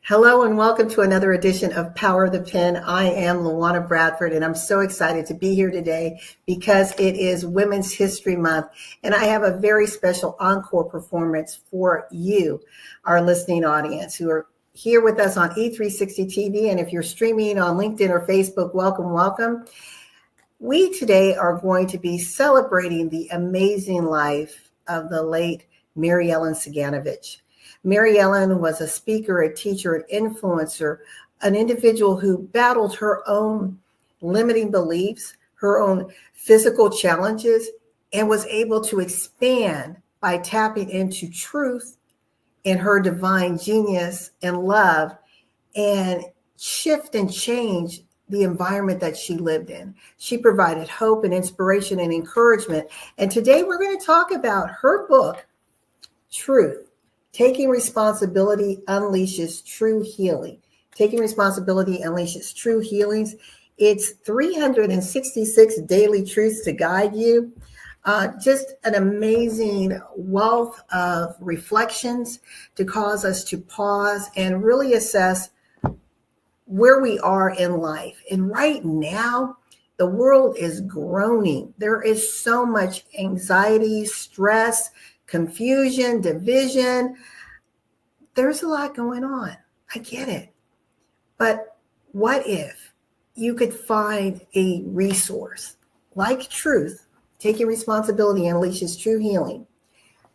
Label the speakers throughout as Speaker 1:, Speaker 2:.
Speaker 1: Hello and welcome to another edition of Power of the Pen. I am Luana Bradford and I'm so excited to be here today because it is Women's History Month and I have a very special encore performance for you, our listening audience who are here with us on E360 TV. And if you're streaming on LinkedIn or Facebook, welcome. We today are going to be celebrating the amazing life of the late Mary Ellen Ciganovich. Mary Ellen was a speaker, a teacher, an influencer, an individual who battled her own limiting beliefs, her own physical challenges, and was able to expand by tapping into truth and her divine genius and love and shift and change the environment that she lived in. She provided hope and inspiration and encouragement. And today we're going to talk about her book, Truth. Taking Responsibility Unleashes True Healing. Taking Responsibility Unleashes True Healings. It's 366 daily truths to guide you. Just an amazing wealth of reflections to cause us to pause and really assess where we are in life. And right now, the world is groaning. There is so much anxiety, stress, confusion, division. There's a lot going on. I get it. But what if you could find a resource like Truth, Taking Responsibility Unleashes True Healing,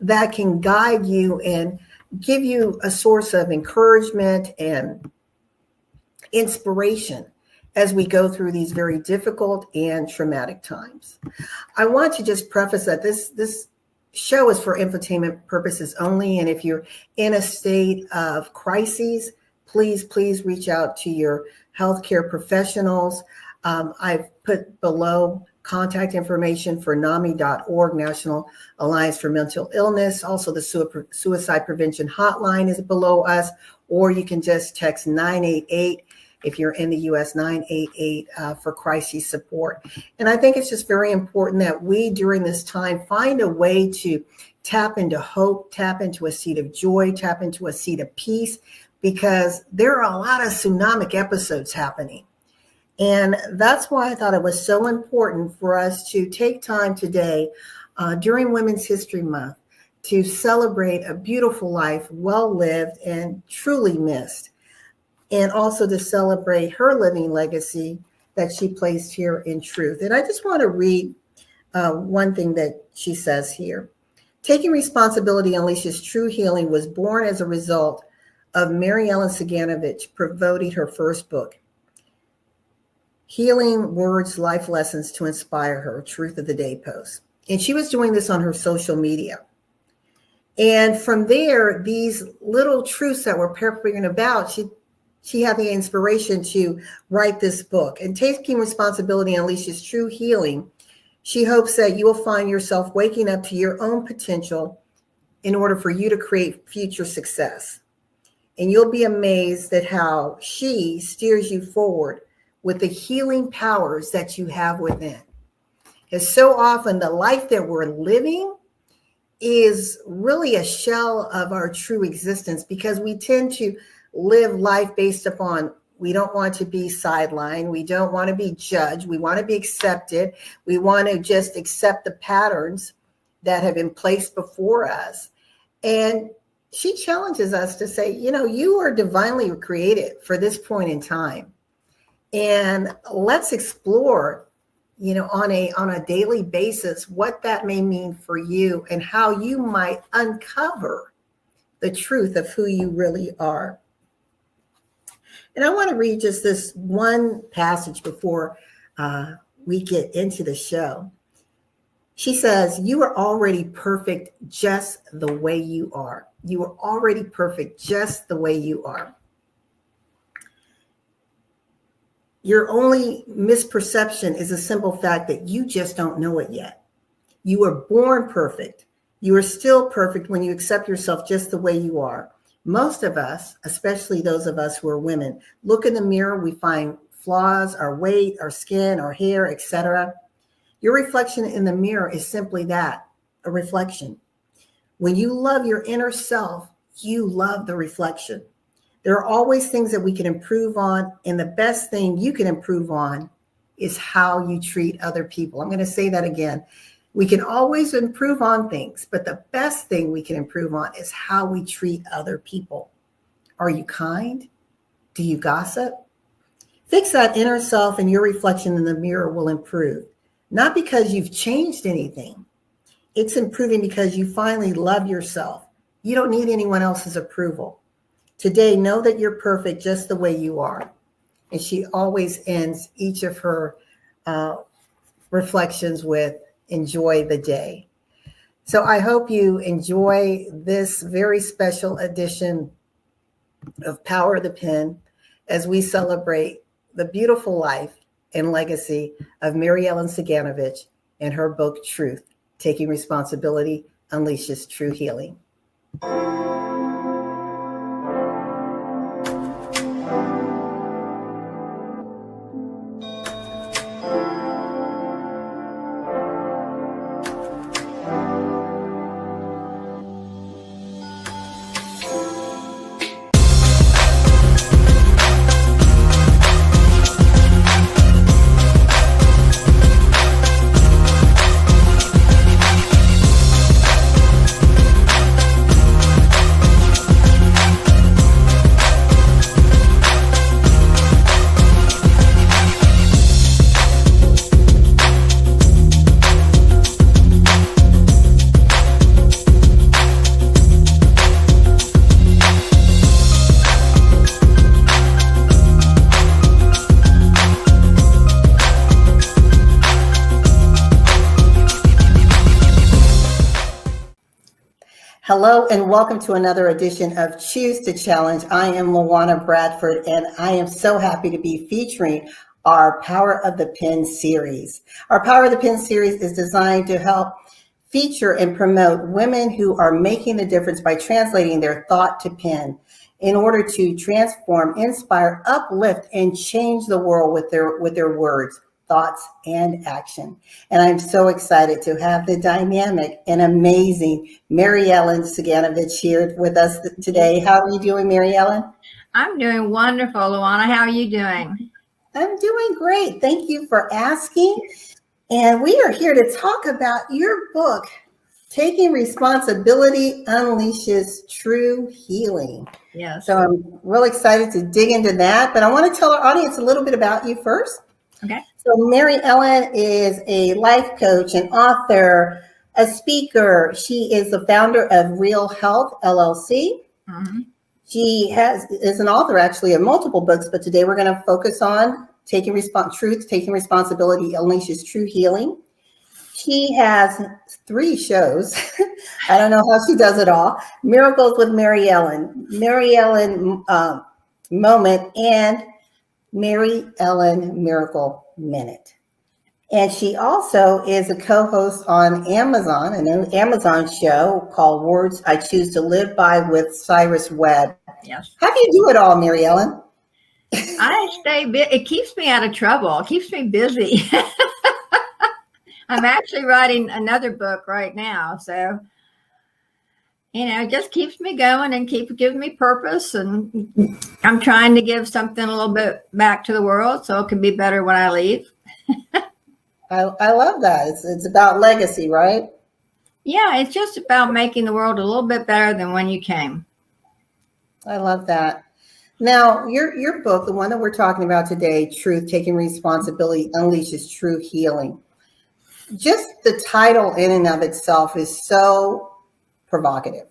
Speaker 1: that can guide you and give you a source of encouragement and inspiration as we go through these very difficult and traumatic times. I want to just preface that this show is for infotainment purposes only. And if you're in a state of crises, please reach out to your healthcare professionals. I've put below contact information for NAMI.org, National Alliance for Mental Illness. Also, the suicide prevention hotline is below us, or you can just text 988 if you're in the U.S., 988 for crisis support. And I think it's just very important that we, during this time, find a way to tap into hope, tap into a seed of joy, tap into a seed of peace, because there are a lot of tsunamic episodes happening. And that's why I thought it was so important for us to take time today during Women's History Month to celebrate a beautiful life, well lived and truly missed. And also to celebrate her living legacy that she placed here in Truth. And I just want to read one thing that she says here. Taking Responsibility Unleashes True Healing was born as a result of Mary Ellen Ciganovich promoting her first book, Healing Words, Life Lessons to Inspire Her, Truth of the Day post. And she was doing this on her social media. And from there, these little truths that were percolating about, she had the inspiration to write this book. And Taking Responsibility Unleashes True Healing, she hopes that you will find yourself waking up to your own potential in order for you to create future success. And you'll be amazed at how she steers you forward with the healing powers that you have within. Because so often the life that we're living is really a shell of our true existence, because we tend to live life based upon, we don't want to be sidelined. We don't want to be judged. We want to be accepted. We want to just accept the patterns that have been placed before us. And she challenges us to say, you are divinely created for this point in time. And let's explore, on a daily basis, what that may mean for you and how you might uncover the truth of who you really are. And I want to read just this one passage before we get into the show. She says, you are already perfect just the way you are. You are already perfect just the way you are. Your only misperception is a simple fact that you just don't know it yet. You were born perfect. You are still perfect when you accept yourself just the way you are. Most of us, especially those of us who are women, look in the mirror, we find flaws, our weight, our skin, our hair, etc. Your reflection in the mirror is simply that, a reflection. When you love your inner self, you love the reflection. There are always things that we can improve on. And the best thing you can improve on is how you treat other people. I'm going to say that again. We can always improve on things, but the best thing we can improve on is how we treat other people. Are you kind? Do you gossip? Fix that inner self, and your reflection in the mirror will improve. Not because you've changed anything. It's improving because you finally love yourself. You don't need anyone else's approval. Today, know that you're perfect just the way you are. And she always ends each of her reflections with, enjoy the day. So I hope you enjoy this very special edition of Power of the Pen as we celebrate the beautiful life and legacy of Mary Ellen Ciganovich and her book, Truth, Taking Responsibility Unleashes True Healing. Hello and welcome to another edition of Choose to Challenge. I am Luana Bradford, and I am so happy to be featuring our Power of the Pen series. Our Power of the Pen series is designed to help feature and promote women who are making the difference by translating their thought to pen in order to transform, inspire, uplift, and change the world with their words, thoughts, and action. And I'm so excited to have the dynamic and amazing Mary Ellen Ciganovich here with us today. How are you doing, Mary Ellen?
Speaker 2: I'm doing wonderful, Luana. How are you doing?
Speaker 1: I'm doing great. Thank you for asking. And we are here to talk about your book, Taking Responsibility Unleashes True Healing.
Speaker 2: Yes.
Speaker 1: So I'm really excited to dig into that, but I want to tell our audience a little bit about you first.
Speaker 2: Okay.
Speaker 1: So Mary Ellen is a life coach, an author, a speaker. She is the founder of Real Health, LLC.
Speaker 2: Mm-hmm.
Speaker 1: She is an author actually of multiple books, but today we're going to focus on Taking Responsibility Unleashes True Healing. She has 3 shows. I don't know how she does it all. Miracles with Mary Ellen, Mary Ellen Moment, and Mary Ellen Miracle Minute. And she also is a co-host on Amazon, an Amazon show called Words I Choose to Live By with Cyrus Webb.
Speaker 2: Yes.
Speaker 1: How do you do it all, Mary Ellen?
Speaker 2: I stay it keeps me out of trouble. It keeps me busy. I'm actually writing another book right now. So, it just keeps me going and giving me purpose. And I'm trying to give something a little bit back to the world so it can be better when I leave.
Speaker 1: I love that. It's about legacy, right?
Speaker 2: Yeah, it's just about making the world a little bit better than when you came.
Speaker 1: I love that. Now, your book, the one that we're talking about today, Truth, Taking Responsibility Unleashes True Healing. Just the title in and of itself is so provocative.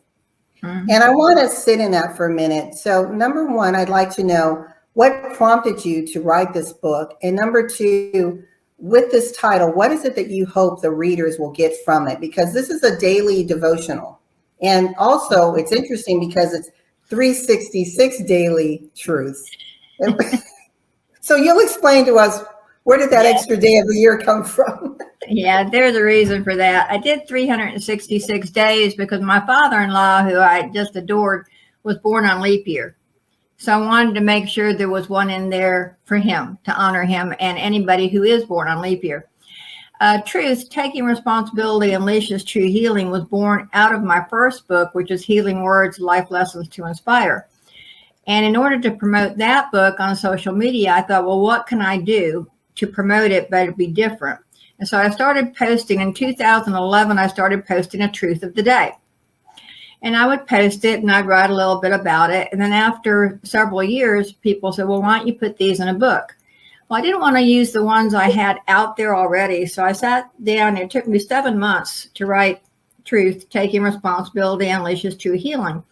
Speaker 1: Mm-hmm. And I want to sit in that for a minute. So number one, I'd like to know what prompted you to write this book? And number two, with this title, what is it that you hope the readers will get from it? Because this is a daily devotional. And also it's interesting because it's 366 daily truths. So you'll explain to us, where did that extra day of the year come from?
Speaker 2: Yeah, there's a reason for that. I did 366 days because my father-in-law, who I just adored, was born on leap year. So I wanted to make sure there was one in there for him, to honor him and anybody who is born on leap year. Truth, Taking Responsibility Unleashes True Healing was born out of my first book, which is Healing Words, Life Lessons to Inspire. And in order to promote that book on social media, I thought, well, what can I do to promote it, but it'd be different? And so I started posting. In 2011, I started posting a truth of the day. And I would post it and I'd write a little bit about it. And then after several years, people said, well, why don't you put these in a book? Well, I didn't want to use the ones I had out there already. So I sat down. It took me 7 months to write Truth, Taking Responsibility, Unleashes True Healing.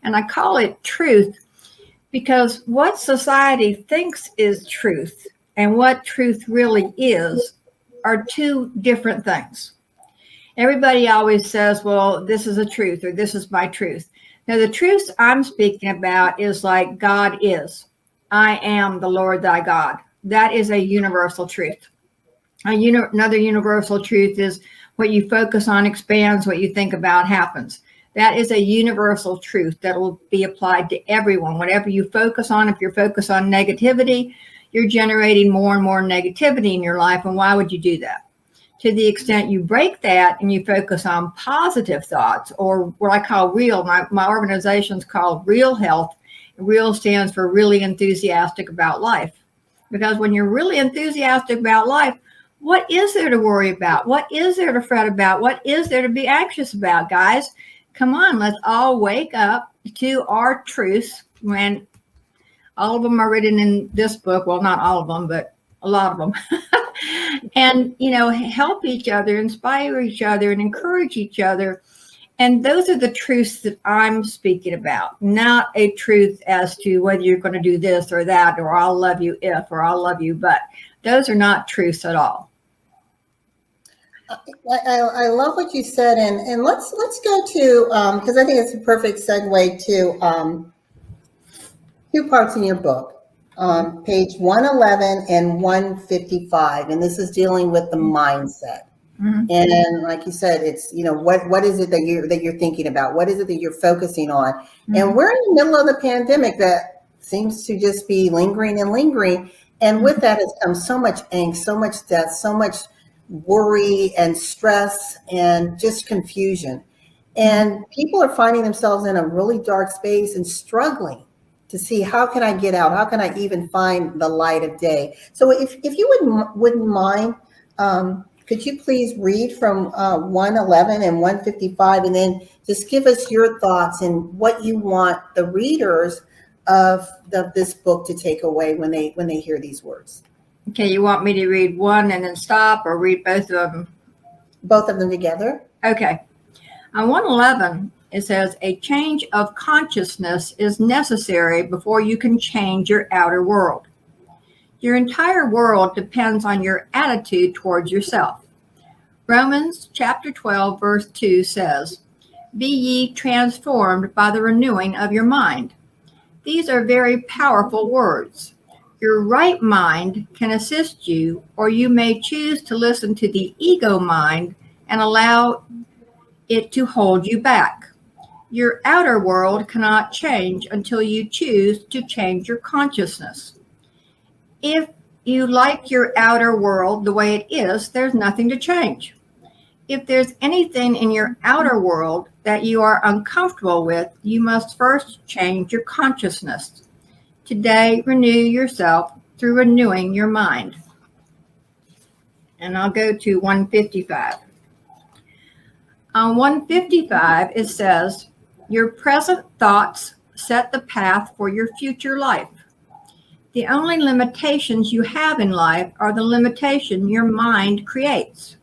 Speaker 2: And I call it truth because what society thinks is truth and what truth really is are two different things. Everybody always says, well, this is a truth or this is my truth. Now, the truth I'm speaking about is like God is. I am the Lord thy God. That is a universal truth. Another universal truth is what you focus on expands, what you think about happens. That is a universal truth that will be applied to everyone. Whatever you focus on, if you're focused on negativity, you're generating more and more negativity in your life. And why would you do that? To the extent you break that and you focus on positive thoughts, or what I call real, my organization's called Real Health. Real stands for really enthusiastic about life. Because when you're really enthusiastic about life, what is there to worry about? What is there to fret about? What is there to be anxious about, guys? Come on, let's all wake up to our truths. When all of them are written in this book. Well, not all of them, but a lot of them. And, help each other, inspire each other, and encourage each other. And those are the truths that I'm speaking about, not a truth as to whether you're going to do this or that, or I'll love you if, or I'll love you but. Those are not truths at all.
Speaker 1: I love what you said, and let's go to because I think it's a perfect segue to two parts in your book, page 111 and 155, and this is dealing with the mindset. Mm-hmm. And like you said, it's what is it that you're thinking about? What is it that you're focusing on? Mm-hmm. And we're in the middle of the pandemic that seems to just be lingering and lingering, and with that has come so much angst, so much death, so much worry and stress and just confusion. And people are finding themselves in a really dark space and struggling to see, how can I get out? How can I even find the light of day? So if you wouldn't mind, could you please read from 111 and 155, and then just give us your thoughts and what you want the readers of this book to take away when they hear these words?
Speaker 2: Okay, you want me to read one and then stop, or read both of them?
Speaker 1: Both of them together.
Speaker 2: Okay. On 111, it says, a change of consciousness is necessary before you can change your outer world. Your entire world depends on your attitude towards yourself. Romans chapter 12, verse 2 says, be ye transformed by the renewing of your mind. These are very powerful words. Your right mind can assist you, or you may choose to listen to the ego mind and allow it to hold you back. Your outer world cannot change until you choose to change your consciousness. If you like your outer world the way it is, there's nothing to change. If there's anything in your outer world that you are uncomfortable with, you must first change your consciousness. Today, renew yourself through renewing your mind. And I'll go to 155. On 155, it says, your present thoughts set the path for your future life. The only limitations you have in life are the limitation your mind creates.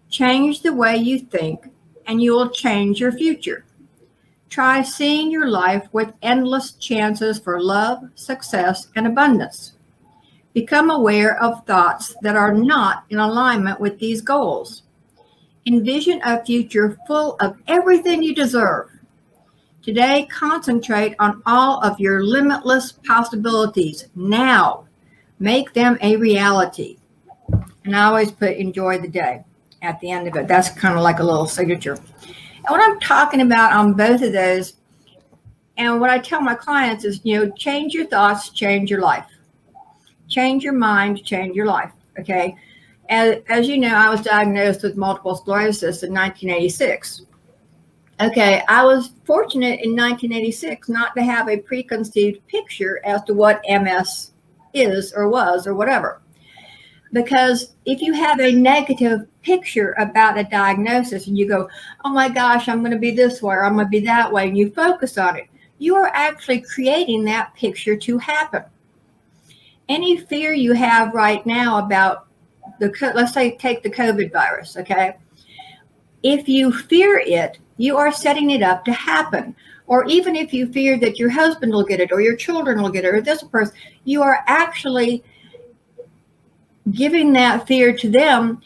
Speaker 2: Change the way you think, and you will change your future. Try seeing your life with endless chances for love, success, and abundance. Become aware of thoughts that are not in alignment with these goals. Envision a future full of everything you deserve. Today, concentrate on all of your limitless possibilities now. Make them a reality. And I always put enjoy the day at the end of it. That's kind of like a little signature. And what I'm talking about on both of those, and what I tell my clients is, change your thoughts, change your life. Change your mind, change your life, okay? As you know, I was diagnosed with multiple sclerosis in 1986. Okay, I was fortunate in 1986 not to have a preconceived picture as to what MS is or was or whatever. Because if you have a negative picture about a diagnosis and you go, oh my gosh, I'm going to be this way or I'm going to be that way, and you focus on it, you are actually creating that picture to happen. Any fear you have right now about let's say, take the COVID virus, okay? If you fear it, you are setting it up to happen. Or even if you fear that your husband will get it or your children will get it or this person, you are actually giving that fear to them.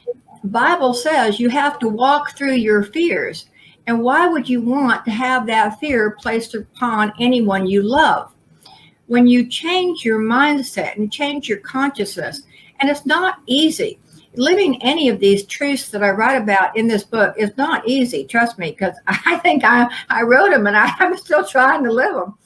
Speaker 2: Bible says you have to walk through your fears. And why would you want to have that fear placed upon anyone you love? When you change your mindset and change your consciousness, and it's not easy. Living any of these truths that I write about in this book is not easy, trust me, because I think I wrote them and I'm still trying to live them.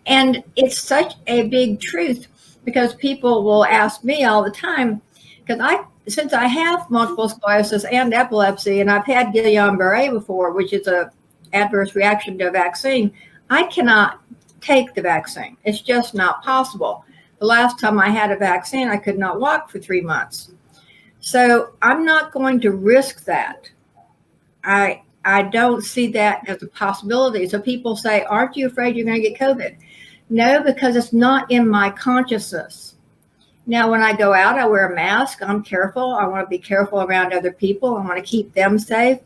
Speaker 2: And it's such a big truth because people will ask me all the time, because since I have multiple sclerosis and epilepsy, and I've had Guillain-Barré before, which is a adverse reaction to a vaccine, I cannot take the vaccine. It's just not possible. The last time I had a vaccine, I could not walk for 3 months. So I'm not going to risk that. I don't see that as a possibility. So people say, aren't you afraid you're going to get COVID? No, because it's not in my consciousness. Now, when I go out, I wear a mask. I'm careful. I want to be careful around other people. I want to keep them safe.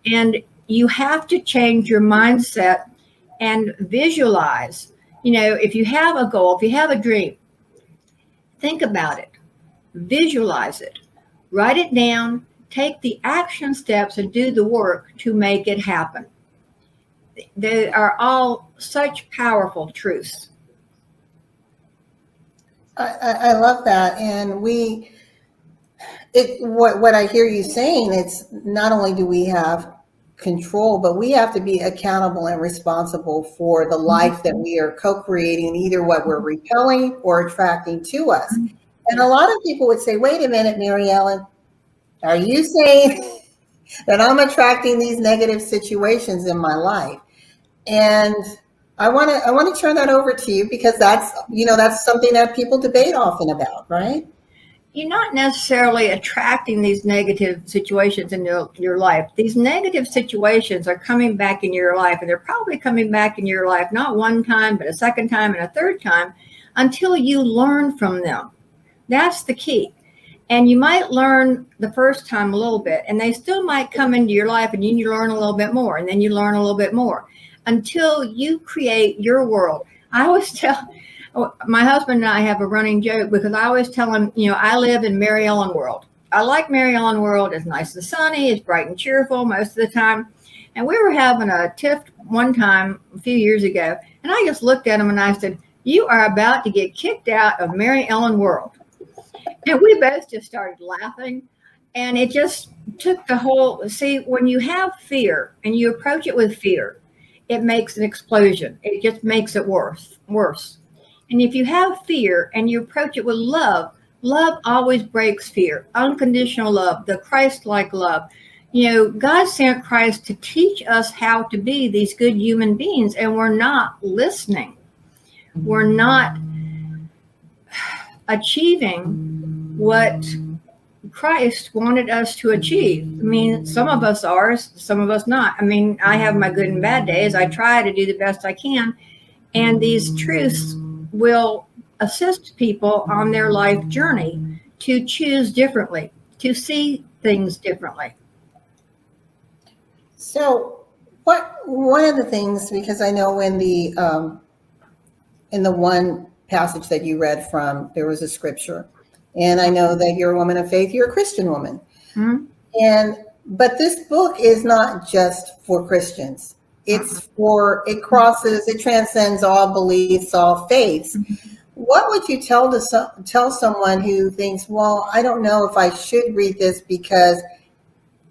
Speaker 2: And you have to change your mindset and visualize. If you have a goal, if you have a dream, think about it, visualize it, write it down, take the action steps and do the work to make it happen. They are all such powerful truths.
Speaker 1: I love that. And what I hear you saying, it's not only do we have control, but we have to be accountable and responsible for the life that we are co-creating, either what we're repelling or attracting to us. And a lot of people would say, wait a minute, Mary Ellen, are you saying that I'm attracting these negative situations in my life? And I want to turn that over to you, because that's something that people debate often about, right?
Speaker 2: You're not necessarily attracting these negative situations in your life. These negative situations are coming back in your life, and they're probably coming back in your life not one time, but a second time and a third time, until you learn from them. That's the key. And you might learn the first time a little bit, and they still might come into your life, and you learn a little bit more, and then you learn a little bit more until you create your world. I always tell my husband and I have a running joke, because I always tell him, I live in Mary Ellen world. I like Mary Ellen world. It's nice and sunny. It's bright and cheerful most of the time. And we were having a tiff one time a few years ago, and I just looked at him and I said, you are about to get kicked out of Mary Ellen world. And we both just started laughing. And it just took when you have fear and you approach it with fear, it makes an explosion. It just makes it worse. And if you have fear and you approach it with love, love always breaks fear. Unconditional love, the Christ-like love. God sent Christ to teach us how to be these good human beings, and we're not listening. We're not achieving what Christ wanted us to achieve. I mean, some of us are, some of us not. I mean, I have my good and bad days. I try to do the best I can. And these truths will assist people on their life journey to choose differently, to see things differently.
Speaker 1: So one of the things, because I know in the one passage that you read from, there was a scripture, and I know that you're a woman of faith, you're a Christian woman. Mm-hmm. But this book is not just for Christians. It transcends all beliefs, all faiths. Mm-hmm. What would you tell someone who thinks, well, I don't know if I should read this because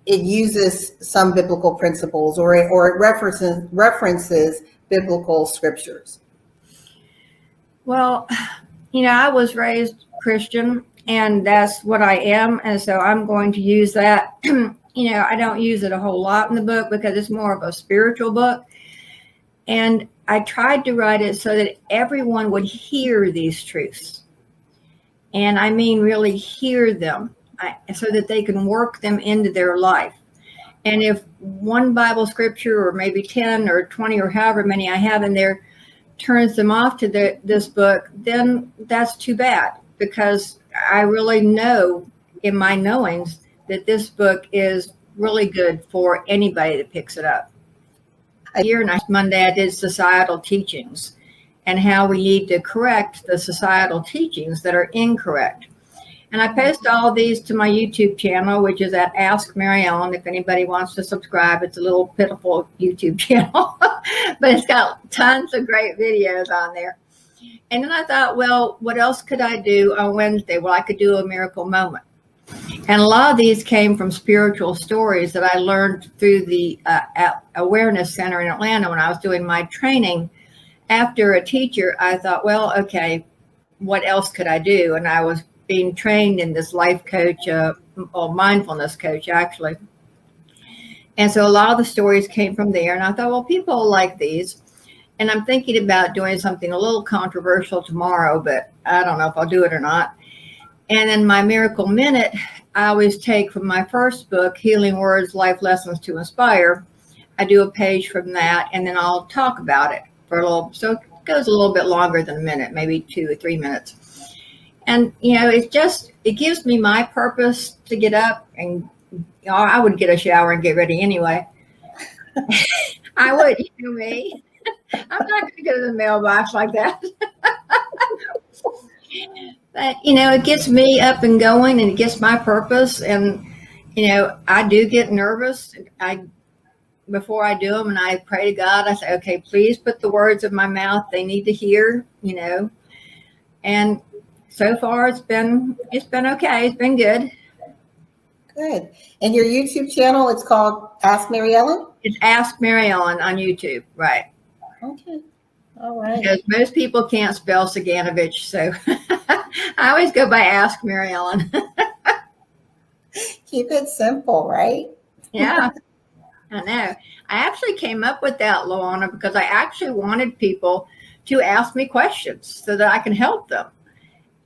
Speaker 1: it uses some biblical principles or it references biblical scriptures?
Speaker 2: Well, I was raised Christian, and that's what I am. And so I'm going to use that. I don't use it a whole lot in the book because it's more of a spiritual book. And I tried to write it so that everyone would hear these truths. And I mean, really hear them so that they can work them into their life. And if one Bible scripture or maybe 10 or 20 or however many I have in there turns them off to this book, then that's too bad, because I really know in my knowings that this book is really good for anybody that picks it up. Here next Monday, I did societal teachings and how we need to correct the societal teachings that are incorrect. And I post all these to my YouTube channel, which is at Ask Mary Ellen. If anybody wants to subscribe, it's a little pitiful YouTube channel, but it's got tons of great videos on there. And then I thought, well, what else could I do on Wednesday? Well, I could do a miracle moment. And a lot of these came from spiritual stories that I learned through the Awareness Center in Atlanta when I was doing my training. After a teacher, I thought, well, okay, what else could I do? And I was being trained in this life coach, or mindfulness coach, actually. And so a lot of the stories came from there. And I thought, well, people like these. And I'm thinking about doing something a little controversial tomorrow, but I don't know if I'll do it or not. And then my Miracle Minute, I always take from my first book, Healing Words, Life Lessons to Inspire. I do a page from that, and then I'll talk about it for a little. So it goes a little bit longer than a minute, maybe 2 or 3 minutes. And, it gives me my purpose to get up, and I would get a shower and get ready anyway. I would, me. I'm not going to go to the mailbox like that. But, it gets me up and going, and it gets my purpose. And, I do get nervous. Before I do them, and I pray to God, I say, okay, please put the words in my mouth they need to hear, And so far it's been okay. It's been good.
Speaker 1: Good. And your YouTube channel, it's called Ask Mary Ellen?
Speaker 2: It's Ask Mary Ellen on YouTube, right?
Speaker 1: Okay. All right.
Speaker 2: Because most people can't spell Ciganovich, so I always go by Ask Mary Ellen.
Speaker 1: Keep it simple, right?
Speaker 2: Yeah, I know. I actually came up with that, Luana, because I actually wanted people to ask me questions so that I can help them.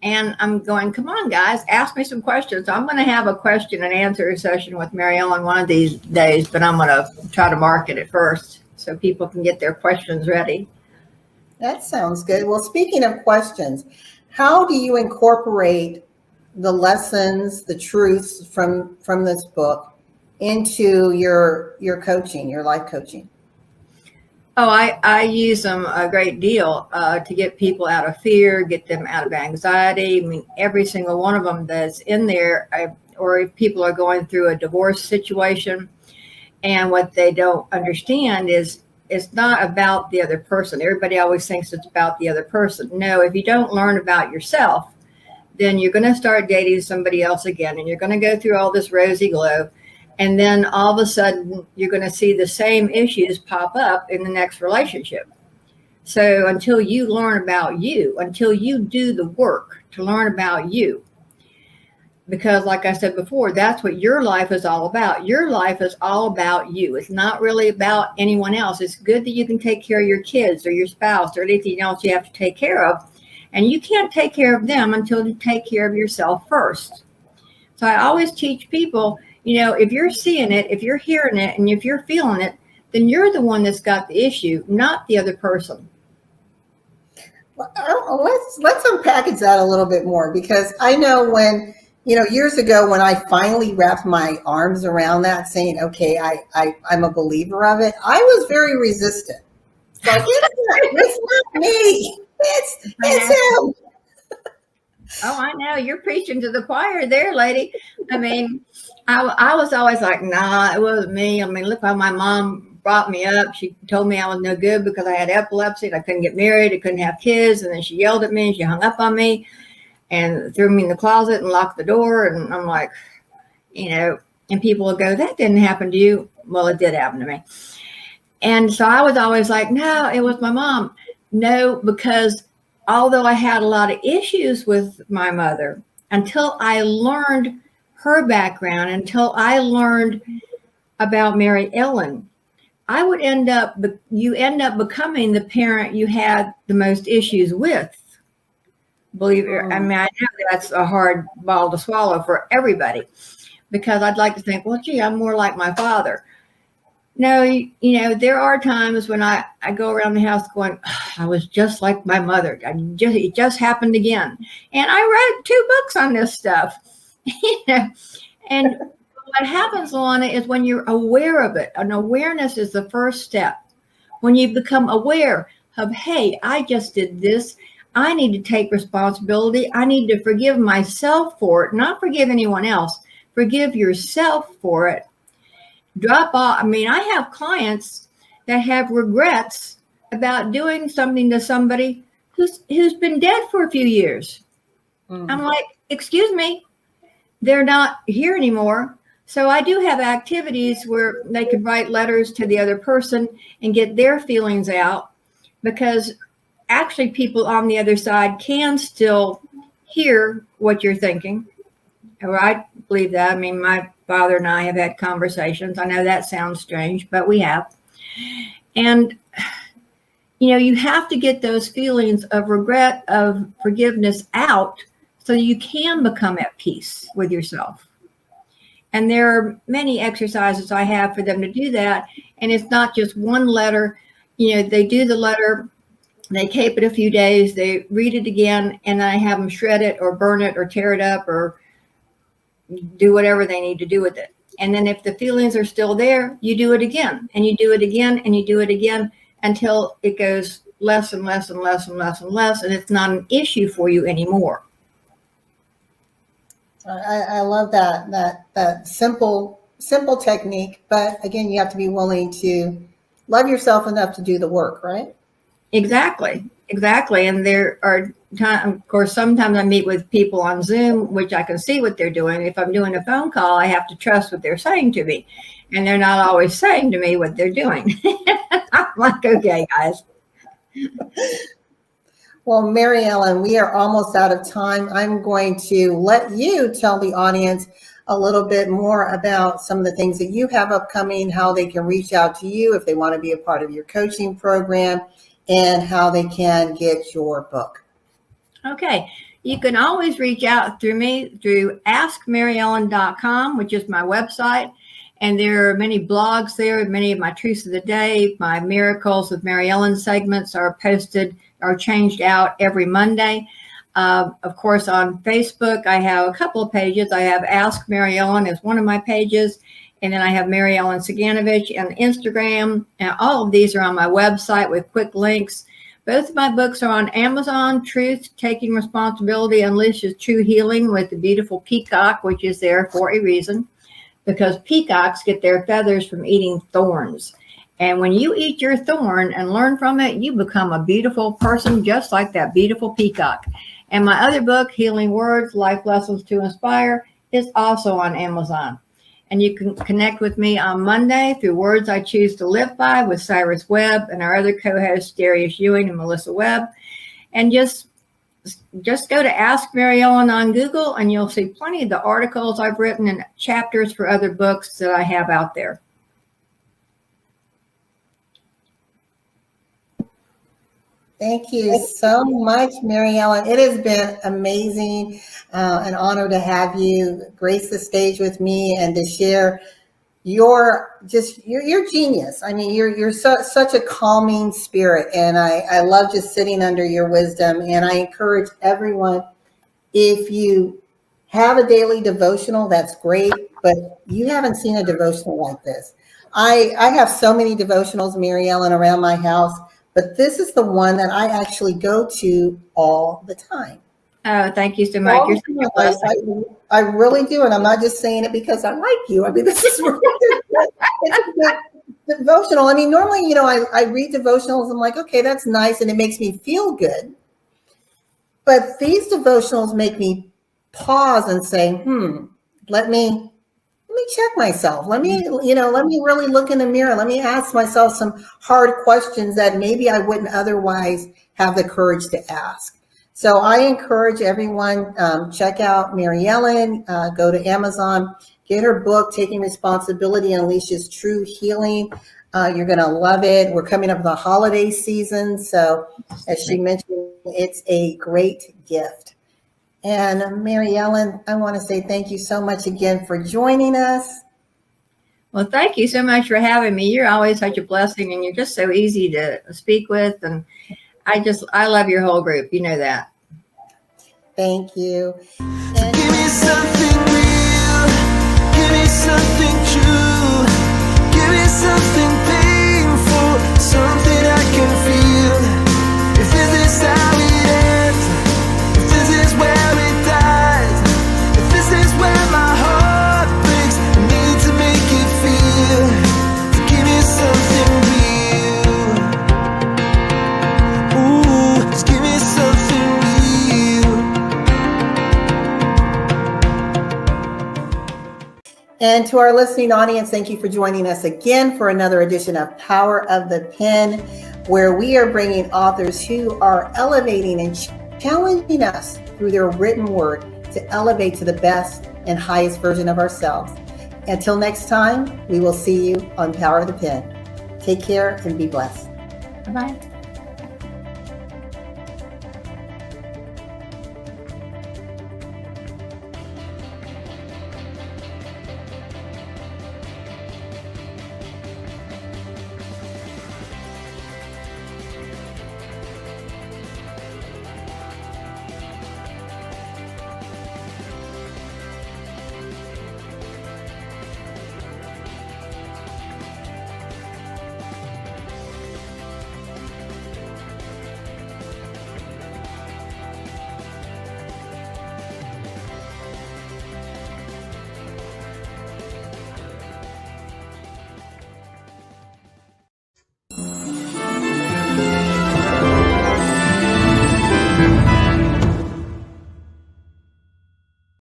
Speaker 2: And I'm going, come on, guys, ask me some questions. So I'm going to have a question and answer session with Mary Ellen one of these days, but I'm going to try to market it first so people can get their questions ready.
Speaker 1: That sounds good. Well, speaking of questions, how do you incorporate the lessons, the truths from this book into your coaching, your life coaching?
Speaker 2: Oh, I use them a great deal to get people out of fear, get them out of anxiety. I mean, every single one of them that's in there, or if people are going through a divorce situation, and what they don't understand is it's not about the other person. Everybody always thinks it's about the other person. No, if you don't learn about yourself, then you're going to start dating somebody else again, and you're going to go through all this rosy glow. And then all of a sudden, you're going to see the same issues pop up in the next relationship. So until you learn about you, until you do the work to learn about you, because like I said before, that's what your life is all about. Your life is all about you. It's not really about anyone else. It's good that you can take care of your kids or your spouse or anything else you have to take care of. And you can't take care of them until you take care of yourself first. So I always teach people, if you're seeing it, if you're hearing it, and if you're feeling it, then you're the one that's got the issue, not the other person.
Speaker 1: Well, let's unpackage that a little bit more, because I know when, years ago when I finally wrapped my arms around that, saying, okay, I'm a believer of it, I was very resistant. Like, it's not me. It's him.
Speaker 2: Oh, I know. You're preaching to the choir there, lady. I mean, I was always like, nah, it wasn't me. I mean, look how my mom brought me up. She told me I was no good because I had epilepsy and I couldn't get married. I couldn't have kids. And then she yelled at me and she hung up on me and threw me in the closet and locked the door. And I'm like, and people will go, that didn't happen to you. Well, it did happen to me. And so I was always like, no, it was my mom. No, because although I had a lot of issues with my mother, until I learned her background, until I learned about Mary Ellen, you end up becoming the parent you had the most issues with. Believe it, I mean, I know that's a hard ball to swallow for everybody, because I'd like to think, well, gee, I'm more like my father. No, there are times when I go around the house going, I was just like my mother. It just happened again. And I read 2 books on this stuff. And what happens, Luana, is when you're aware of it, and awareness is the first step. When you become aware of, hey, I just did this. I need to take responsibility. I need to forgive myself for it, not forgive anyone else. Forgive yourself for it. Drop off. I mean, I have clients that have regrets about doing something to somebody who's been dead for a few years. I'm like, excuse me, they're not here anymore. So I do have activities where they could write letters to the other person and get their feelings out, because actually people on the other side can still hear what you're thinking. Or I believe that. I mean, my father and I have had conversations. I know that sounds strange, but we have. And, you have to get those feelings of regret, of forgiveness out, so you can become at peace with yourself. And there are many exercises I have for them to do that. And it's not just one letter. They do the letter, they keep it a few days, they read it again, and then I have them shred it or burn it or tear it up or do whatever they need to do with it. And then if the feelings are still there, you do it again, and you do it again, and you do it again, until it goes less and less and less and less and less, and it's not an issue for you anymore.
Speaker 1: I love that simple technique, but again, you have to be willing to love yourself enough to do the work, right?
Speaker 2: Exactly. And there are times, of course, sometimes I meet with people on Zoom, which I can see what they're doing. If I'm doing a phone call, I have to trust what they're saying to me, and they're not always saying to me what they're doing. I'm like, okay, guys.
Speaker 1: Well, Mary Ellen, we are almost out of time. I'm going to let you tell the audience a little bit more about some of the things that you have upcoming, how they can reach out to you if they want to be a part of your coaching program, and how they can get your book.
Speaker 2: Okay. You can always reach out through me through askmaryellen.com, which is my website. And there are many blogs there, many of my truths of the day, my Miracles with Mary Ellen segments are posted or changed out every Monday. Of course, on Facebook, I have a couple of pages. I have Ask Mary Ellen as one of my pages. And then I have Mary Ellen Ciganovich on Instagram. And all of these are on my website with quick links. Both of my books are on Amazon. Truth, Taking Responsibility, Unleashes True Healing with the beautiful peacock, which is there for a reason, because peacocks get their feathers from eating thorns. And when you eat your thorn and learn from it, you become a beautiful person, just like that beautiful peacock. And my other book, Healing Words, Life Lessons to Inspire, is also on Amazon. And you can connect with me on Monday through Words I Choose to Live By with Cyrus Webb and our other co-hosts, Darius Ewing and Melissa Webb. And just go to Ask Mary Ellen on Google, and you'll see plenty of the articles I've written and chapters for other books that I have out there.
Speaker 1: Thank you so much, Mary Ellen. It has been amazing, an honor to have you grace the stage with me and to share your genius. I mean, you're such a calming spirit, and I love just sitting under your wisdom. And I encourage everyone, if you have a daily devotional, that's great, but you haven't seen a devotional like this. I have so many devotionals, Mary Ellen, around my house, but this is the one that I actually go to all the time.
Speaker 2: Oh, thank you so much. You're such a blessing.
Speaker 1: I really do. And I'm not just saying it because I like you. I mean, this is really it's a good devotional. I mean, normally, I read devotionals. I'm like, okay, that's nice. And it makes me feel good. But these devotionals make me pause and say, let me check myself. Let me really look in the mirror. Let me ask myself some hard questions that maybe I wouldn't otherwise have the courage to ask. So I encourage everyone, check out Mary Ellen, go to Amazon, get her book, Taking Responsibility Unleashes True Healing. You're going to love it. We're coming up with the holiday season. So as she mentioned, it's a great gift. And Mary Ellen, I want to say thank you so much again for joining us.
Speaker 2: Well, thank you so much for having me. You're always such a blessing, and you're just so easy to speak with. And I love your whole group. You know that.
Speaker 1: Thank you.
Speaker 3: And give me something real. Give me something true. Give me something painful. Something I can feel. If this is how it ends, if this is where it dies, if this is where my heart breaks, I need to make it feel. So give me something real. Ooh, just give me something real.
Speaker 1: And to our listening audience, thank you for joining us again for another edition of Power of the Pen, where we are bringing authors who are elevating and challenging us through their written word to elevate to the best and highest version of ourselves. Until next time, we will see you on Power of the Pen. Take care and be blessed.
Speaker 2: Bye-bye.